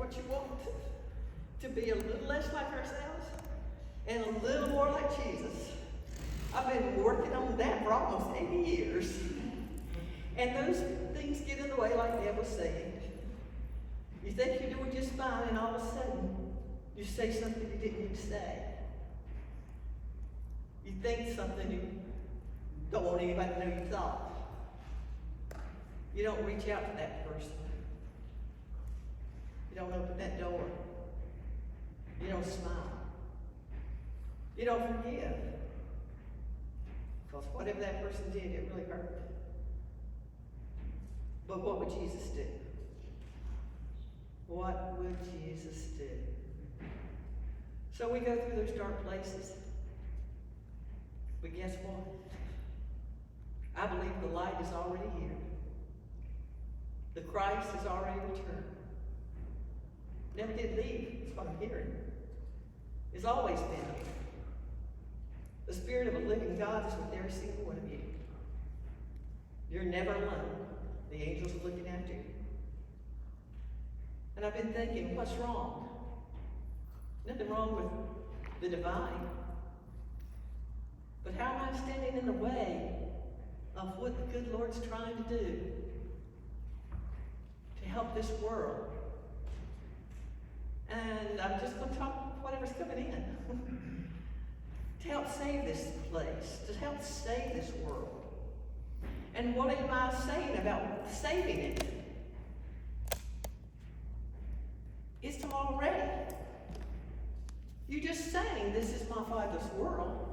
what you want? To be a little less like ourselves and a little more like Jesus. I've been working on that for almost 80 years. And those things get in the way, like Deb was saying. You think you're doing just fine, and all of a sudden, you say something you didn't need to say. You think something you don't want anybody to know you thought. You don't reach out to that person. You don't open that door. You don't smile. You don't forgive. Because whatever that person did, it really hurt. But what would Jesus do? What would Jesus do? So we go through those dark places. But guess what? I believe the light is already here. The Christ has already returned. Never did leave, that's what I'm hearing. It's always been here. The Spirit of a living God is with every single one of you. You're never alone. The angels are looking after you. And I've been thinking, what's wrong? Nothing wrong with the divine. But how am I standing in the way of what the good Lord's trying to do to help this world? And I'm just going to talk whatever's coming in. To help save this place, to help save this world. And what am I saying about saving it? It's already. You just saying, this is my Father's world.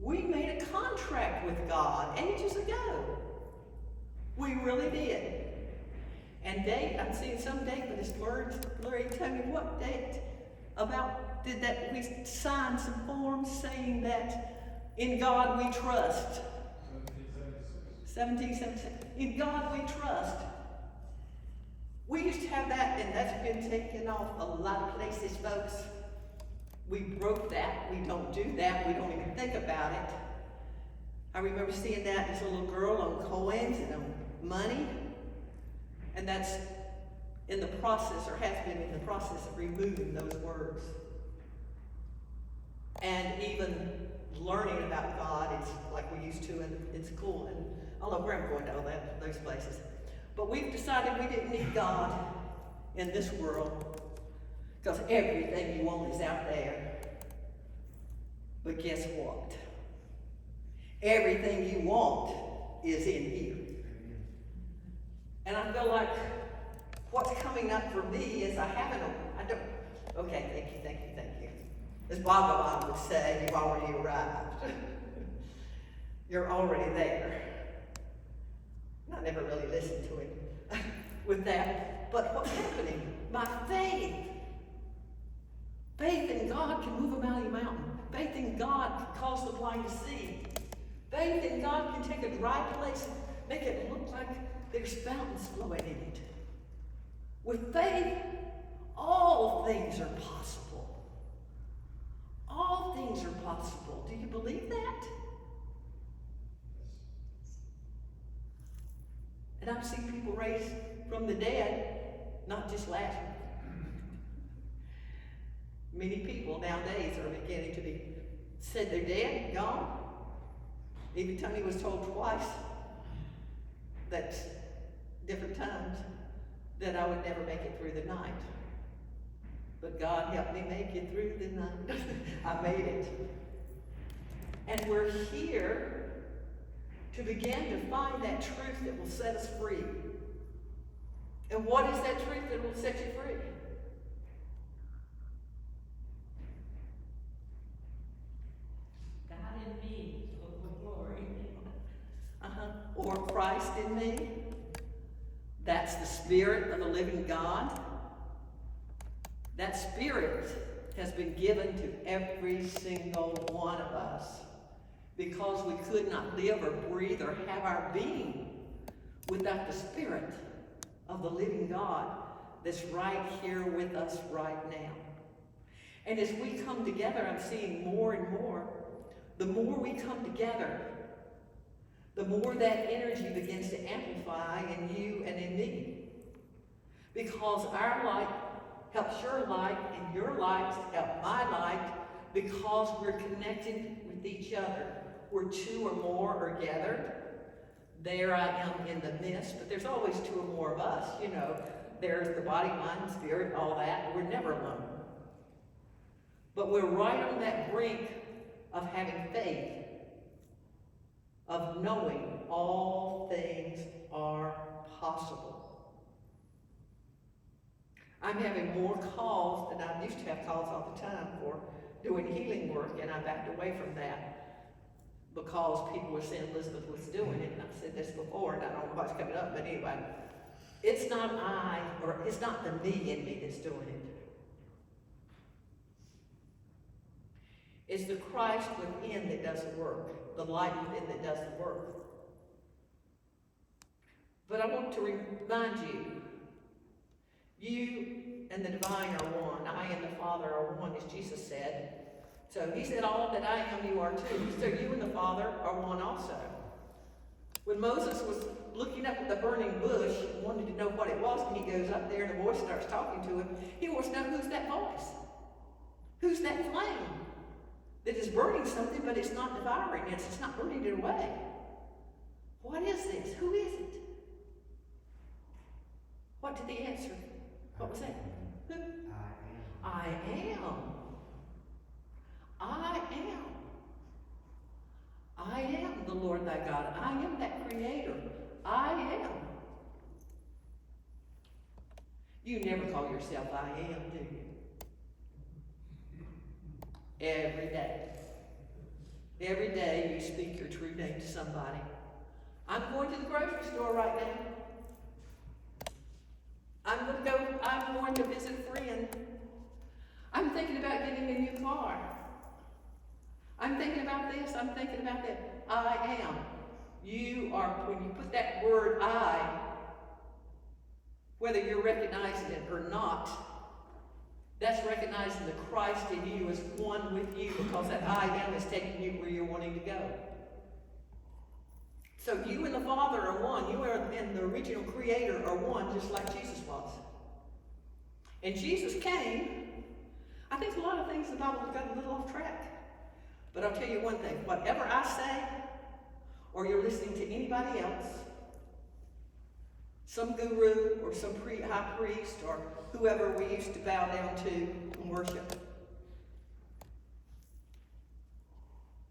We made a contract with God ages ago. We really did. And date, I'm seeing some date, but it's blurry. Tell me what date about did that we signed some forms saying that in God we trust. 1776. In God we trust. We used to have that, and that's been taken off a lot of places, folks. We broke that. We don't do that. We don't even think about it. I remember seeing that as a little girl on coins and on money. And that's in the process, or has been in the process of removing those words. And even learning about God, it's like we used to in school. And I don't know where I'm going to all those places. But we've decided we didn't need God in this world because everything you want is out there. But guess what? Everything you want is in here. And I feel like what's coming up for me is okay, thank you. As Bhagavan would say, you've already arrived. You're already there. I never really listened to him with that. But what's happening? My faith. Faith in God can move a mighty mountain. Faith in God can cause the blind to see. Faith in God can take a dry place and make it look like there's fountains flowing in it. With faith, all things are possible. All things are possible. Do you believe that? And I've seen people raised from the dead, not just Lazarus. Many people nowadays are beginning to be said they're dead, gone. Even Tony was told twice that different times that I would never make it through the night. But God helped me make it through the night. I made it. And we're here to begin to find that truth that will set us free. And what is that truth that will set you free? God in me, hope of glory. Or Christ in me. That's the Spirit of the living God. That Spirit has been given to every single one of us because we could not live or breathe or have our being without the Spirit of the living God that's right here with us right now. And as we come together, I'm seeing more and more, the more we come together, the more that energy begins to amplify in you and in me. Because our light helps your light, and your light helps my light, because we're connected with each other. Where two or more are gathered, there I am in the midst, but there's always two or more of us, you know. There's the body, mind, spirit, all that. We're never alone. But we're right on that brink of having faith, of knowing all things are possible. I'm having more calls than I used to have calls all the time for doing healing work, and I backed away from that because people were saying Elizabeth was doing it, and I've said this before, and I don't know what's coming up, but anyway, it's not I, or it's not the me in me that's doing it. It's the Christ within that does the work, the light within that does the work. But I want to remind you, you and the divine are one. I and the Father are one, as Jesus said. So he said, all that I am, you are too. So you and the Father are one also. When Moses was looking up at the burning bush and wanted to know what it was, and he goes up there and the voice starts talking to him, he wants to know, who's that voice? Who's that flame that is burning something, but it's not devouring it, it's not burning it away? What is this? Who is it? What did he answer? What was that? Who? I am. I am. I am the Lord thy God. I am that creator. I am. You never call yourself I am, do you? Every day. Every day you speak your true name to somebody. I'm going to the grocery store right now. I'm going to visit a friend. I'm thinking about getting a new car. I'm thinking about this, I'm thinking about that. I am. You are, when you put that word I, whether you're recognizing it or not, that's recognizing the Christ in you as one with you, because that I am is taking you where you're wanting to go. So you and the Father are one. You and the original Creator are one, just like Jesus was. And Jesus came. I think a lot of things in the Bible have gotten a little off track. But I'll tell you one thing. Whatever I say, or you're listening to anybody else, some guru or some high priest or whoever we used to bow down to and worship,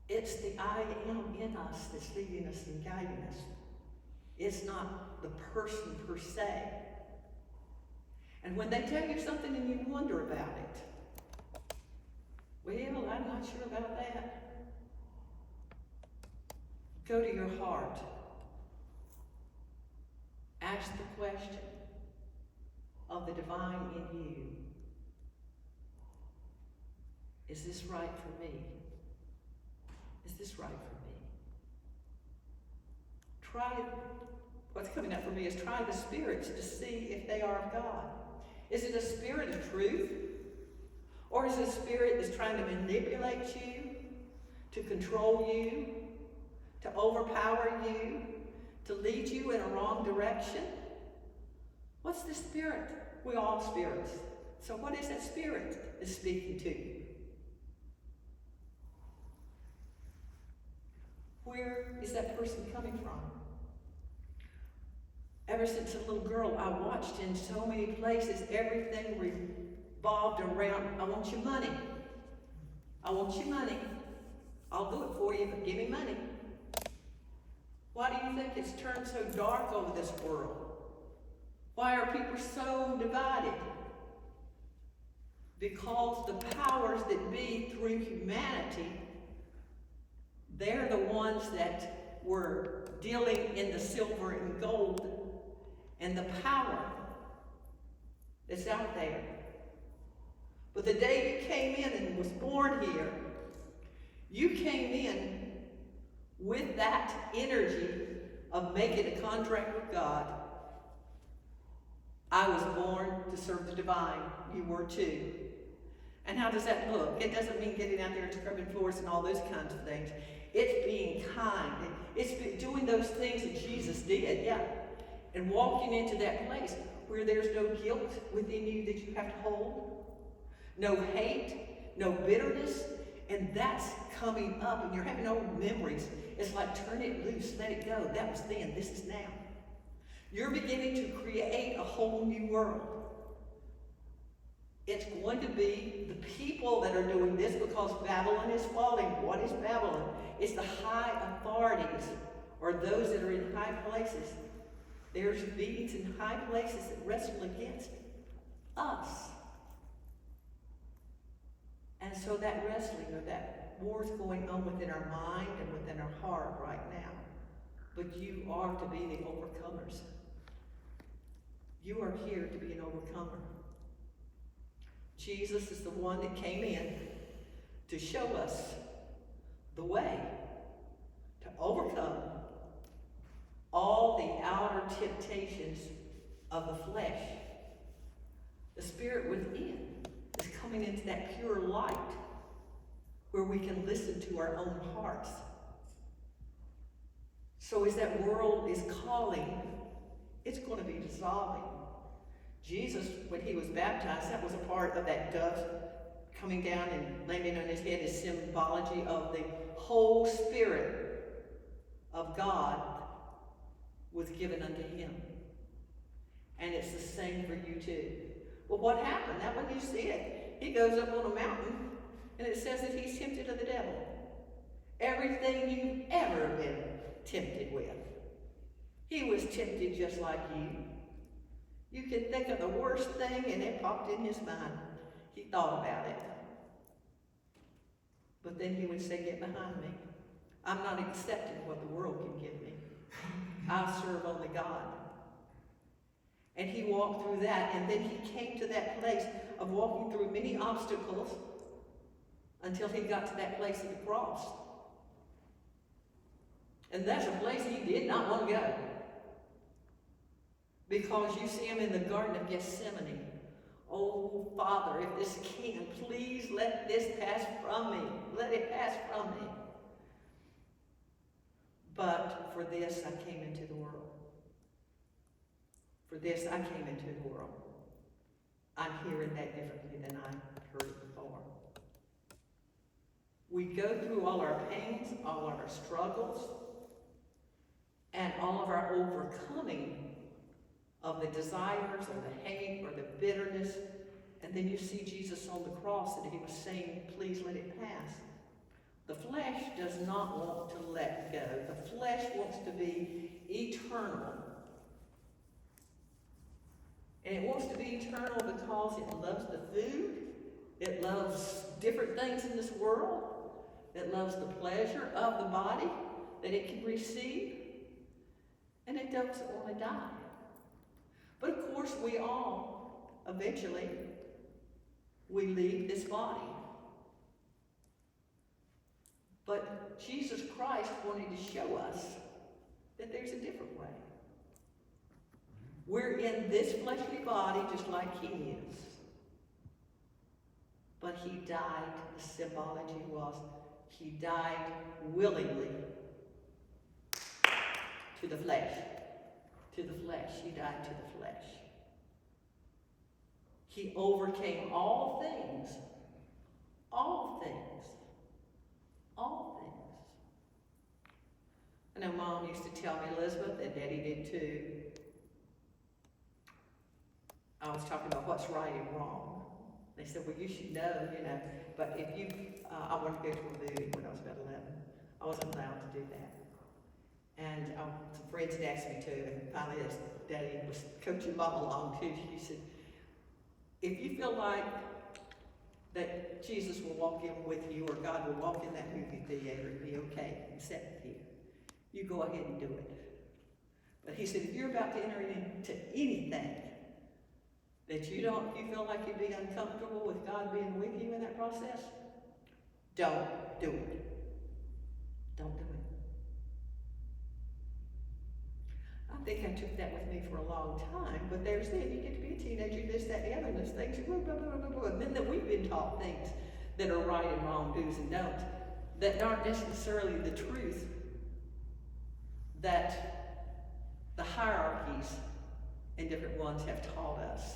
it's the I am in us that's leading us and guiding us. It's not the person per se. And when they tell you something and you wonder about it, well, I'm not sure about that. Go to your heart. Ask the question of the divine in you. Is this right for me? Is this right for me? What's coming up for me is try the spirits to see if they are of God. Is it a spirit of truth? Or is it a spirit that's trying to manipulate you, to control you, to overpower you, to lead you in a wrong direction? What's the spirit? We're all spirits. So what is that spirit that's speaking to you? Where is that person coming from? Ever since a little girl, I watched in so many places, everything revolved around, I want your money. I want your money. I'll do it for you, but give me money. Why do you think it's turned so dark over this world? Why are people so divided? Because the powers that be through humanity, they're the ones that were dealing in the silver and gold and the power that's out there. But the day you came in and was born here, you came in with that energy of making a contract with God. I was born to serve the divine. You were too. And how does that look? It doesn't mean getting out there and scrubbing floors and all those kinds of things. It's being kind. It's doing those things that Jesus did, yeah. And walking into that place. where there's no guilt within you that you have to hold, no hate, no bitterness, and that's coming up, and you're having old memories. It's like, turn it loose, let it go. That was then, this is now. You're beginning to create a whole new world. It's going to be the people that are doing this because Babylon is falling. What is Babylon? It's the high authorities, or those that are in high places. There's beings in high places that wrestle against us. And so that wrestling, or that war is going on within our mind and within our heart right now. But you are to be the overcomers. You are here to be an overcomer. Jesus is the one that came in to show us the way to overcome all the outer temptations of the flesh. The spirit within is coming into that pure light where we can listen to our own hearts. So as that world is calling, it's going to be dissolving. Jesus, when he was baptized, that was a part of that dove coming down and landing on his head is symbology of the whole Spirit of God was given unto him. And it's the same for you too. Well, what happened? That when you see it, he goes up on a mountain, and it says that he's tempted of the devil. Everything you've ever been tempted with. He was tempted just like you. You can think of the worst thing, and it popped in his mind. He thought about it. But then he would say, get behind me. I'm not accepting what the world can give me. I serve only God. And he walked through that, and then he came to that place of walking through many obstacles until he got to that place of the cross. And that's a place he did not want to go. Because you see him in the Garden of Gethsemane. Oh, Father, if this can, please let this pass from me. Let it pass from me. But for this I came into the world. For this I came into the world. I'm hearing that differently than I heard it before. We go through all our pains, all of our struggles, and all of our overcoming of the desires or the hate or the bitterness. And then you see Jesus on the cross and he was saying, please let it pass. The flesh does not want to let go. The flesh wants to be eternal. And it wants to be eternal because it loves the food. It loves different things in this world. It loves the pleasure of the body that it can receive. And it doesn't want to die. But of course, we all, eventually, we leave this body. But Jesus Christ wanted to show us that there's a different way. We're in this fleshly body just like he is. But he died, the symbology was, he died willingly to the flesh. To the flesh. He died to the flesh. He overcame all things. All things. All things. I know Mom used to tell me, Elizabeth, and Daddy did too. I was talking about what's right and wrong. They said, well, you should know, but if you, I wanted to go to a movie when I was about 11. I wasn't allowed to do that. And some friends had asked me to, and finally Daddy was coaching Mom along too. She said, if you feel like that Jesus will walk in with you, or God will walk in that movie theater and be okay and sit with you, you go ahead and do it. But he said, if you're about to enter into anything that you feel like you'd be uncomfortable with God being with you in that process, don't do it. Don't do it. I think I took that with me for a long time, but there's then you get to be a teenager, this, that, and the other, and there's things, blah, blah, blah, blah, blah. And then that we've been taught things that are right and wrong, do's and don'ts, that aren't necessarily the truth, that the hierarchies and different ones have taught us,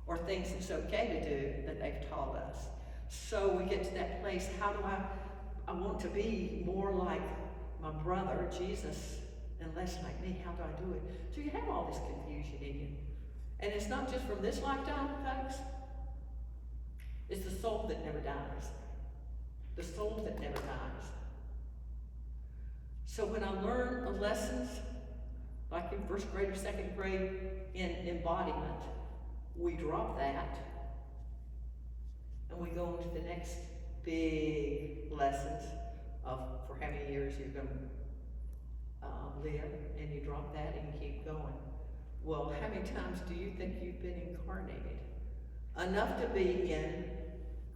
or things it's okay to do that they've taught us. So we get to that place, how do I want to be more like my brother, Jesus, and less like me. How do I do it? So you have all this confusion in you. And it's not just from this lifetime, folks. It's the soul that never dies. The soul that never dies. So when I learn the lessons, like in first grade or second grade in embodiment, we drop that and we go into the next big lessons of for how many years you're going to live, and you drop that and you keep going. Well, how many times do you think you've been incarnated? Enough to be in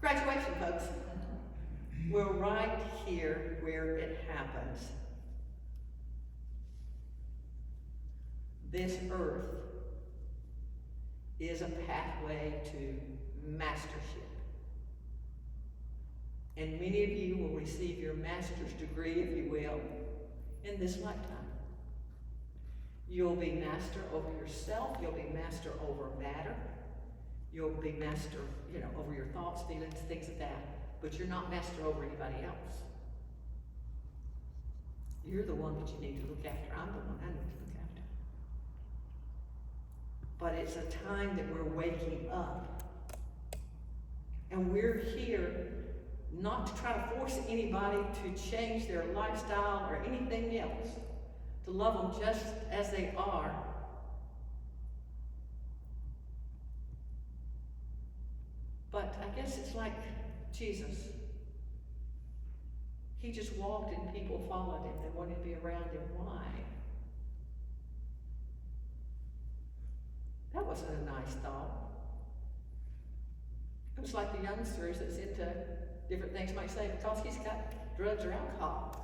graduation, folks. We're right here where it happens. This earth is a pathway to mastership. And many of you will receive your master's degree, if you will, in this lifetime. You'll be master over yourself. You'll be master over matter. You'll be master, over your thoughts, feelings, things like that. But you're not master over anybody else. You're the one that you need to look after. I'm the one I need to look after. But it's a time that we're waking up. And we're here not to try to force anybody to change their lifestyle or anything else. To love them just as they are. But I guess it's like Jesus. He just walked and people followed him. They wanted to be around him. Why? That wasn't a nice thought. It was like the youngsters that's into different things might say, because he's got drugs or alcohol.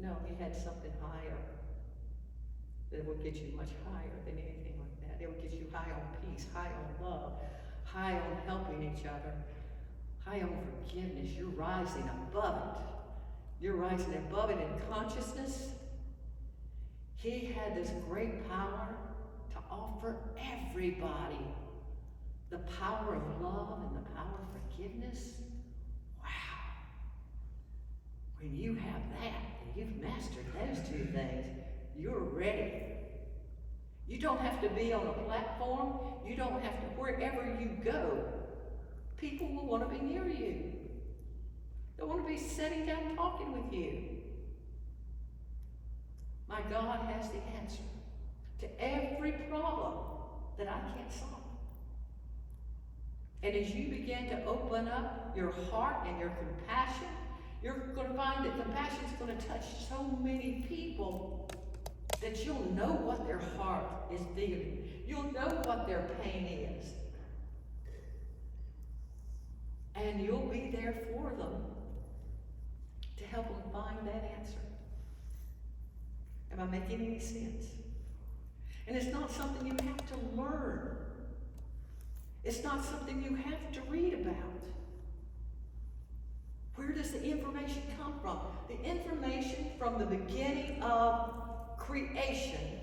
No, he had something higher that would get you much higher than anything like that. It would get you high on peace, high on love, high on helping each other, high on forgiveness. You're rising above it. You're rising above it in consciousness. He had this great power to offer everybody the power of love and the power of forgiveness. Wow. When you have that, and you've mastered those two things, you're ready. You don't have to be on a platform. You don't have to, wherever you go, people will want to be near you. They want to be sitting down talking with you. My God has the answer to every problem that I can't solve. And as you begin to open up your heart and your compassion, you're going to find that compassion is going to touch so many people that you'll know what their heart is feeling. You'll know what their pain is. And you'll be there for them to help them find that answer. Am I making any sense? And it's not something you have to learn. It's not something you have to read about. Where does the information come from? The information from the beginning of creation.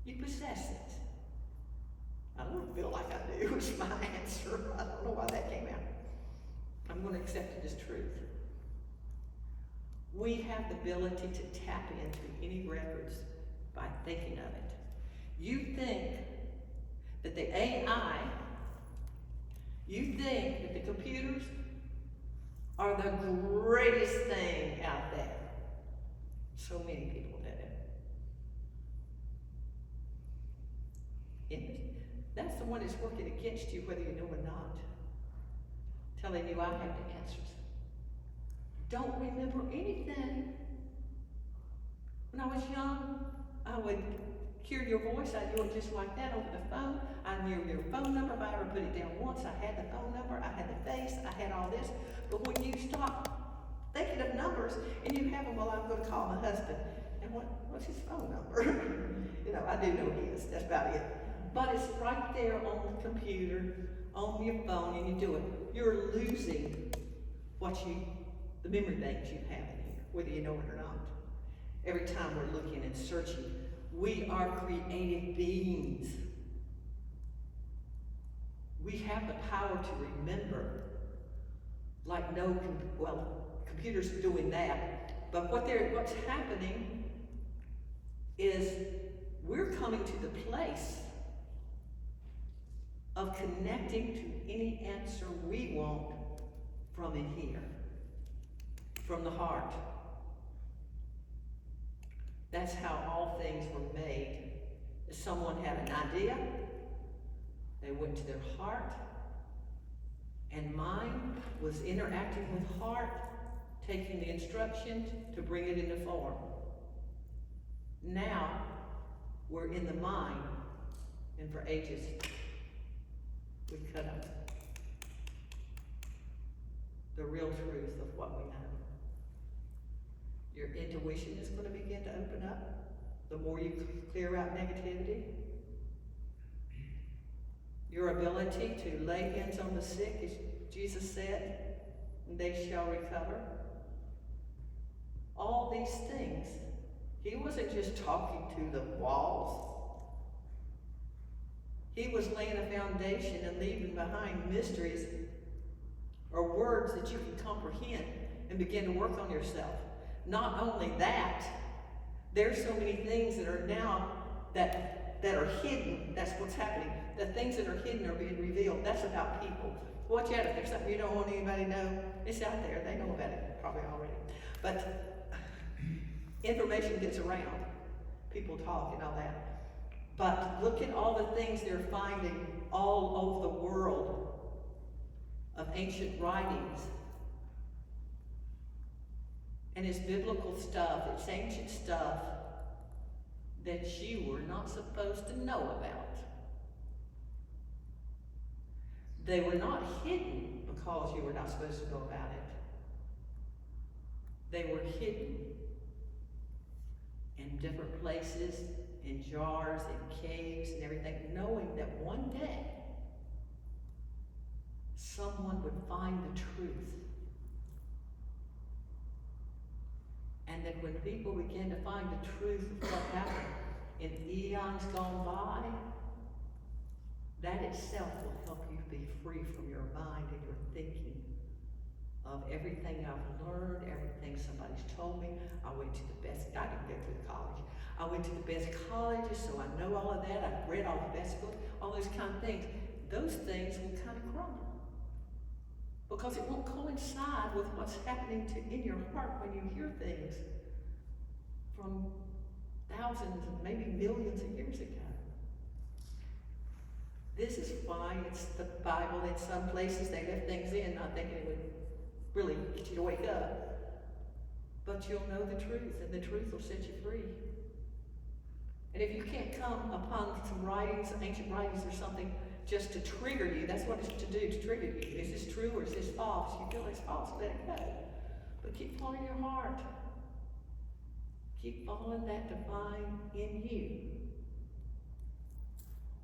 You possess it. I don't feel like I do. It's my answer. I don't know why that came out. I'm going to accept it as truth. We have the ability to tap into any records by thinking of it. You think that the AI, you think that the computers are the greatest thing out there. So many people do it. And that's the one that's working against you, whether you know or not. Telling you I have the answers. Don't remember anything. When I was young, I would hear your voice. I knew it just like that over the phone. I knew your phone number. If I ever put it down once, I had the phone number. I had the face. I had all this. But when you stop thinking of numbers and you have them, well, I'm going to call my husband. And what's his phone number? I do know his. That's about it. But it's right there on the computer, on your phone, and you do it. You're losing the memory banks you have in here, whether you know it or not. Every time we're looking and searching, We are creative beings. We have the power to remember, like computers are doing that. But what's happening is we're coming to the place of connecting to any answer we want from in here, from the heart. That's how all things were made. If someone had an idea, they went to their heart, and mind was interacting with heart, taking the instructions to bring it into form. Now, we're in the mind, and for ages, we cut up the real truth of what we know. Your intuition is going to begin to open up the more you clear out negativity. Your ability to lay hands on the sick, as Jesus said, and they shall recover. All these things. He wasn't just talking to the walls. He was laying a foundation and leaving behind mysteries or words that you can comprehend and begin to work on yourself. Not only that, there's so many things that are now that are hidden. That's what's happening. The things that are hidden are being revealed. That's about people. Watch out, if there's something you don't want anybody to know, it's out there. They know about it probably already. But information gets around. People talk and all that. But look at all the things they're finding all over the world of ancient writings. And it's biblical stuff, it's ancient stuff that you were not supposed to know about. They were not hidden because you were not supposed to know about it. They were hidden in different places, in jars, in caves, and everything, knowing that one day someone would find the truth. And that when people begin to find the truth of what happened in eons gone by, that itself will help you be free from your mind and your thinking of everything I've learned, everything somebody's told me. I didn't go to college. I went to the best colleges, so I know all of that. I've read all the best books, all those kind of things. Those things will kind of crumble because it won't coincide with what's happening in your heart when you hear things from thousands and maybe millions of years ago. This is why it's the Bible. In some places they left things in, not thinking it would really get you to wake up. But you'll know the truth, and the truth will set you free. And if you can't come upon some writings, ancient writings or something, just to trigger you, that's what it's to do, to trigger you. Is this true or is this false? You feel it's false, let it go. But keep following your heart. Keep following that divine in you.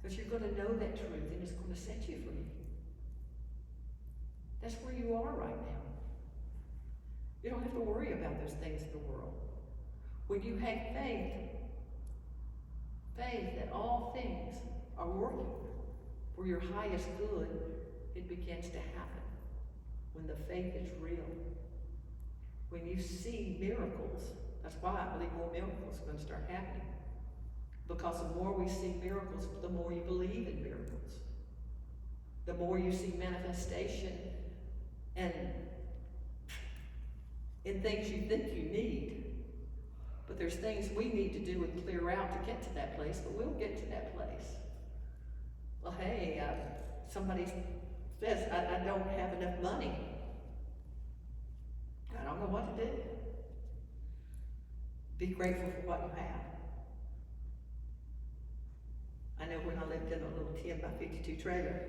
Because you're going to know that truth and it's going to set you free. That's where you are right now. You don't have to worry about those things in the world. When you have faith that all things are working for your highest good, it begins to happen. When the faith is real. When you see miracles, that's why I believe more miracles are going to start happening. Because the more we see miracles, the more you believe in miracles. The more you see manifestation and in things you think you need. But there's things we need to do and clear out to get to that place, but we'll get to that place. Well, hey, somebody says, I don't have enough money. I don't know what to do. Be grateful for what you have. I know when I lived in a little 10 by 52 trailer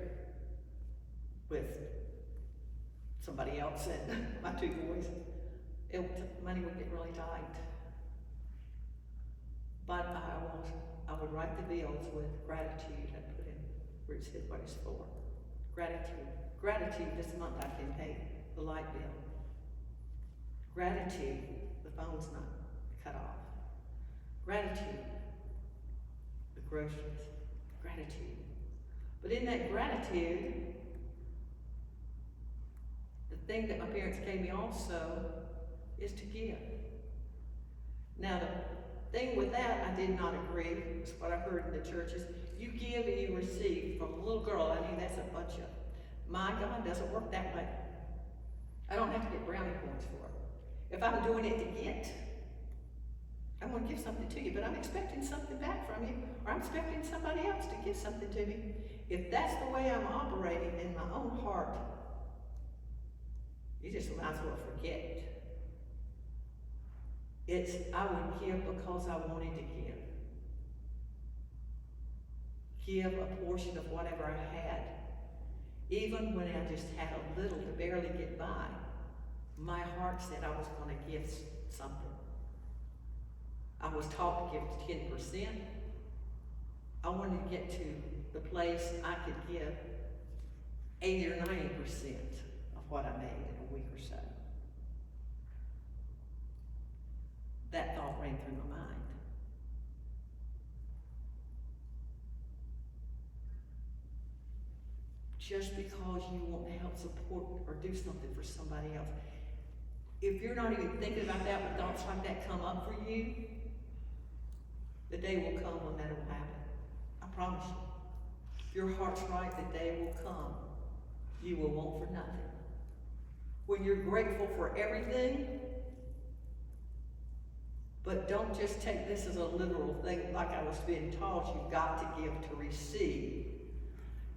with somebody else and my two boys, money would get really tight. But I would write the bills with gratitude and put in where it said what it's for. Gratitude. Gratitude, this month I can pay the light bill. Gratitude, the phone's not cut off. Gratitude, groceries. Gratitude. But in that gratitude, the thing that my parents gave me also is to give. Now, the thing with that, I did not agree. It's what I heard in the churches. You give and you receive. From a little girl, I knew that's a bunch of. My God doesn't work that way. I don't have to get brownie points for it. If I'm doing it to get, I want to give something to you, but I'm expecting something back from you, or I'm expecting somebody else to give something to me. If that's the way I'm operating in my own heart, you just might as well forget it. It's, I would give because I wanted to give. Give a portion of whatever I had. Even when I just had a little to barely get by, my heart said I was going to give something. I was taught to give 10%. I wanted to get to the place I could give 80 or 90% of what I made in a week or so. That thought ran through my mind. Just because you want to help support or do something for somebody else, if you're not even thinking about that, when thoughts like that come up for you, the day will come when that will happen. I promise you. If your heart's right, the day will come. You will want for nothing. When you're grateful for everything, but don't just take this as a literal thing like I was being taught, you've got to give to receive.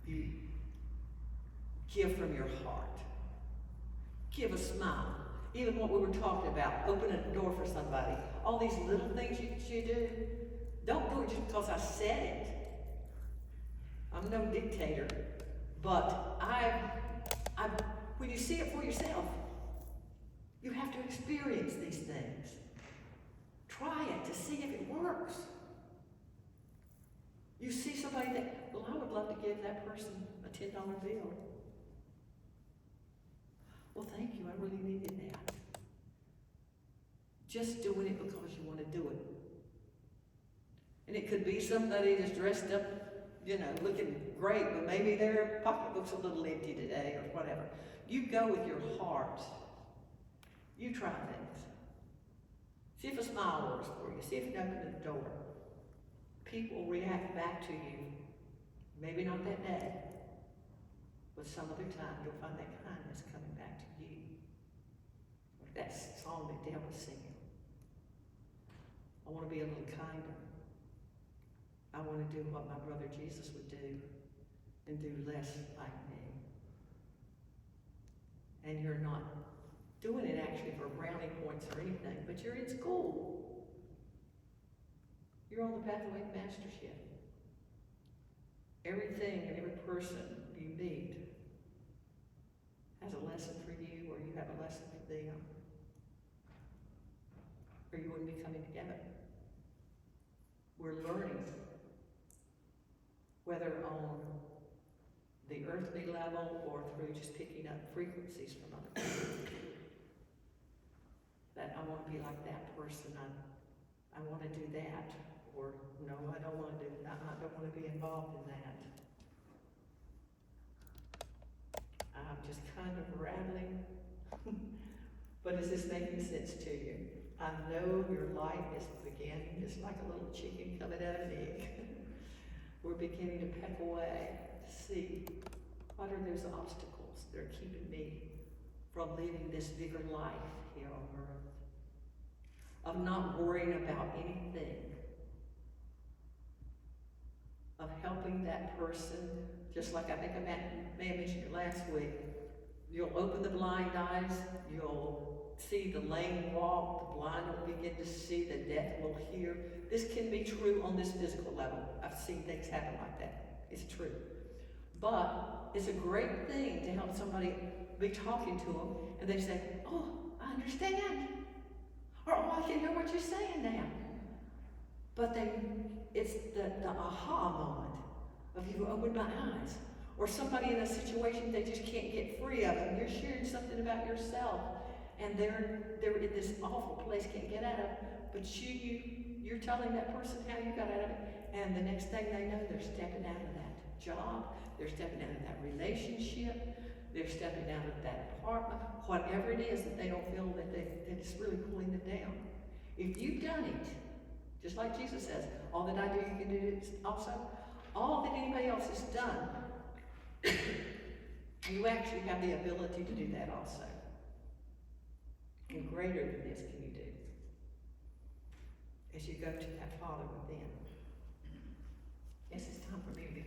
You give from your heart. Give a smile. Even what we were talking about, opening a door for somebody. All these little things you do, don't do it just because I said it. I'm no dictator, but when you see it for yourself, you have to experience these things. Try it to see if it works. You see somebody that, well, I would love to give that person a $10 bill. Well, thank you, I really needed that. Just doing it because you want to do it. And it could be somebody that's dressed up, looking great, but maybe their pocketbook's a little empty today or whatever. You go with your heart. You try things. See if a smile works for you. See if you open the door. People react back to you. Maybe not that day, but some other time you'll find that kindness coming back to you. Like that song that Dale was singing. I want to be a little kinder. I want to do what my brother Jesus would do and do less like me. And you're not doing it actually for brownie points or anything, but you're in school. You're on the pathway to mastership. Everything and every person you meet has a lesson for you, or you have a lesson for them. Or you wouldn't be coming together. We're learning, whether on the earthly level or through just picking up frequencies from other people. That I want to be like that person. I want to do that. Or no, I don't want to do that. I don't want to be involved in that. I'm just kind of rattling. But is this making sense to you? I know your life is beginning, just like a little chicken coming out of an egg. We're beginning to peck away to see what are those obstacles that are keeping me from living this bigger life here on earth. Of not worrying about anything. Of helping that person, just like I think I may have mentioned it last week. You'll open the blind eyes, you'll see the lame walk, the blind will begin to see, the deaf will hear. This can be true on this physical level. I've seen things happen like that. It's true. But it's a great thing to help somebody be talking to them and they say, oh, I understand. Or, oh, I can hear what you're saying now. But it's the aha moment of you opened my eyes. Or somebody in a situation they just can't get free of it. And you're sharing something about yourself. And they're in this awful place, can't get out of it. But you're telling that person how you got out of it. And the next thing they know, they're stepping out of that job, they're stepping out of that relationship, they're stepping out of that apartment, whatever it is that they don't feel that it's really pulling them down. If you've done it, just like Jesus says, all that I do, you can do it also. All that anybody else has done, you actually have the ability to do that also. And greater than this can you do. As you go to that Father within. Yes, it's time for me to be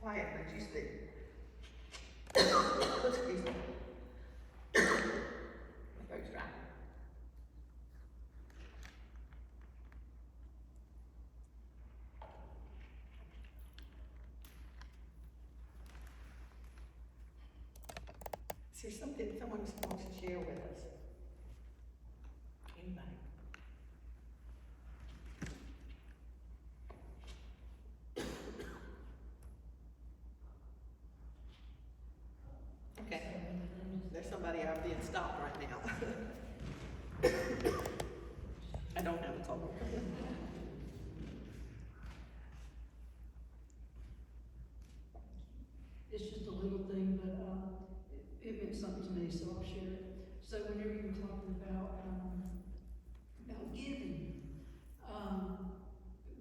quiet, but you speak. Excuse me. My throat's dry. Is there something someone wants to share with us? Anybody? Okay. There's somebody out being stopped right now. I don't have a call. It's just a little thing, but it meant something to me, so I'll share it. So whenever you were talking about giving,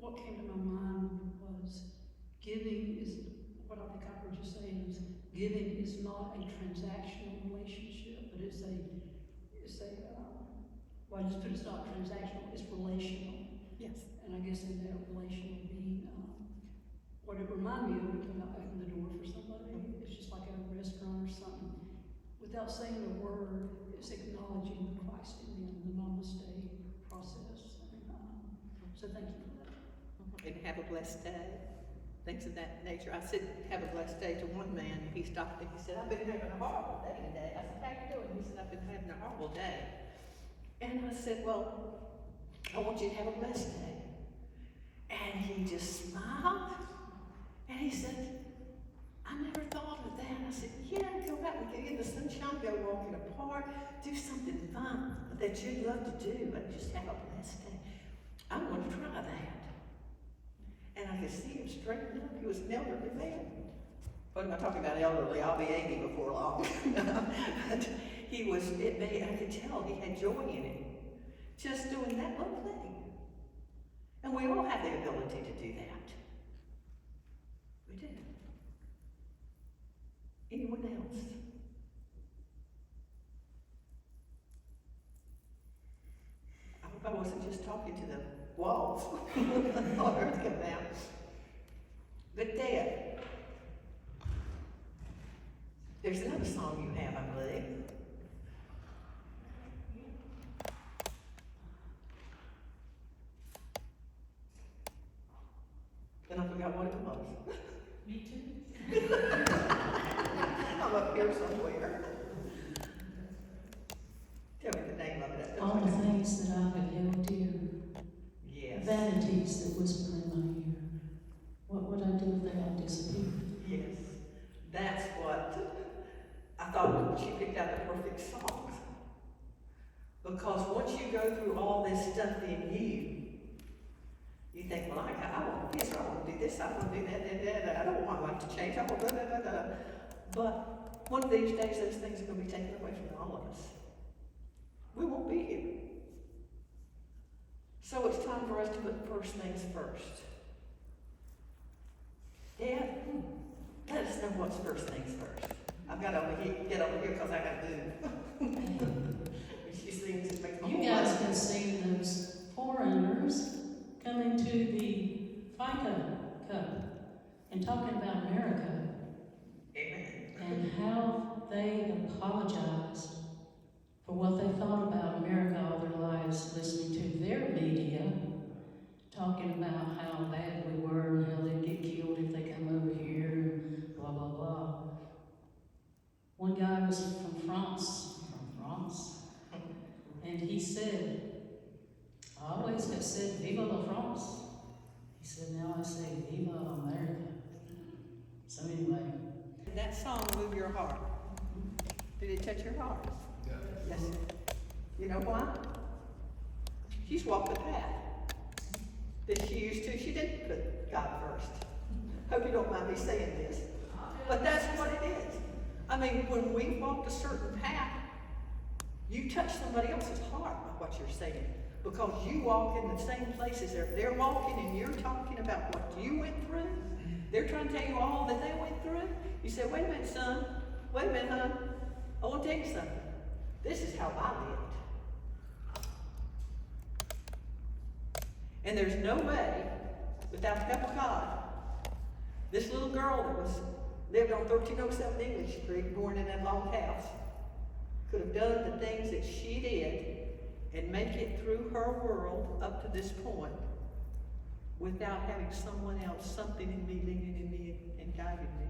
what came to my mind was giving is, what I think I heard you say is, giving is not a transactional relationship, but it's well, I just put it's not transactional, it's relational. Yes. And I guess in that relational being, what it reminded me of when I opened the door for somebody, it's just like at a restaurant or something. Without saying a word, it's acknowledging the Christ in them, the namaste process. And, so thank you for that. And have a blessed day. Things of that nature. I said, have a blessed day to one man, and he stopped me. He said, I've been having a horrible day today. I said, how you doing? He said, I've been having a horrible day. And I said, well, I want you to have a blessed day. And he just smiled. And he said, I never thought of that. I said, yeah, go out and get in the sunshine, go walk in a park, do something fun that you'd love to do, and just have a blessed day. I want to try that. And I could see him straighten up. He was an elderly man. What am I talking about elderly? I'll be 80 before long. But he was, I could tell he had joy in him. Just doing that little thing. And we all have the ability to do that. We do. Anyone else? I hope I wasn't just talking to the walls. On earth come down. But Dad, there's another song you have, I believe. And I forgot what it was. Me too. I'm up here somewhere. Tell me the name of it. All the things that I have held dear, Yes. vanities that whisper in my ear. What would I do if they all disappeared? Yes. That's what I thought she picked out the perfect song. Because once you go through all this stuff in you, you think, well, I want this, I want to do this, I want to do that, I don't want my life to change, I want da. But one of these days, those things are going to be taken away from all of us. We won't be here. So it's time for us to put first things first. Dad, let us know what's first things first. I've got to get over here because I got to move. She sings, it makes my You whole guys life. can see those foreigners coming to the FICA Cup and talking about America Amen. and how they apologized for what they thought about America all their lives, listening to their media, talking about how bad we were and how they'd get killed if they come over here, and blah, blah, blah. One guy was from France, and he said, I always have said, Viva la France. He said, now I say, Viva America. So anyway. Did that song move your heart? Did it touch your heart? Yes. You know why? She's walked the path. that she used to. She didn't put God first. Hope you don't mind me saying this. But that's what it is. I mean, when we walk a certain path, you touch somebody else's heart by what you're saying. Because you walk in the same places they're walking, and you're talking about what you went through. They're trying to tell you all that they went through. You say, wait a minute, son. Wait a minute, hon. I want to tell you something. This is how I lived. And there's no way, without the help of God, this little girl that lived on 1307 English Street, born in that long house, could have done the things that she did and make it through her world up to this point without having someone else, something in me, leading in me and guiding me.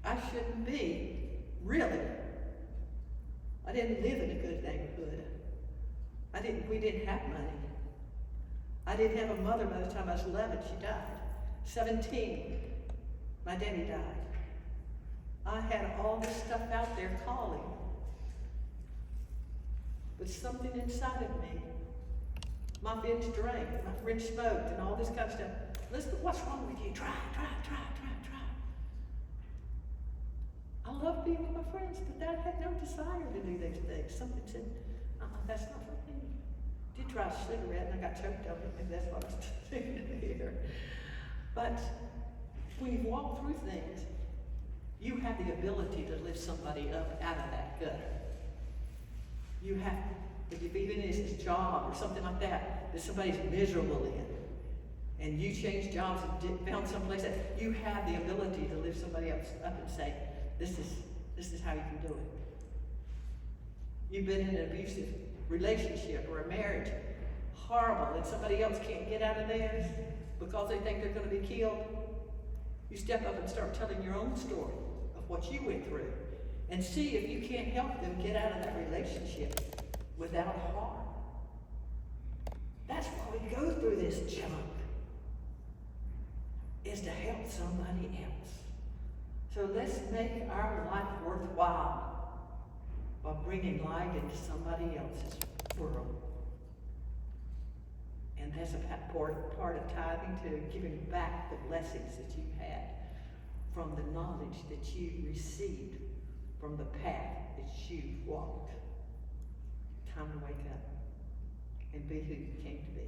I shouldn't be, really. I didn't live in a good neighborhood. We didn't have money. I didn't have a mother by the time I was 11, she died. 17, my daddy died. I had all this stuff out there calling. But something inside of me, my binge drank, my friend smoked, and all this kind of stuff. Listen, what's wrong with you? Try. I love being with my friends, but I had no desire to do those things. Something said, that's not for me. Did try a cigarette, and I got choked on it, and that's what I was doing here. But when you walk through things, you have the ability to lift somebody up out of that gutter. You have, if even it's a job or something like that somebody's miserable in, and you change jobs and found someplace that you have the ability to lift somebody else up and say, this is how you can do it. You've been in an abusive relationship or a marriage, horrible, and somebody else can't get out of theirs because they think they're going to be killed. You step up and start telling your own story of what you went through and see if you can't help them get out of that relationship without harm. That's why we go through this junk, is to help somebody else. So let's make our life worthwhile by bringing light into somebody else's world. And that's a part of tithing, to giving back the blessings that you had from the knowledge that you received from the path that you walked. Time to wake up and be who you came to be.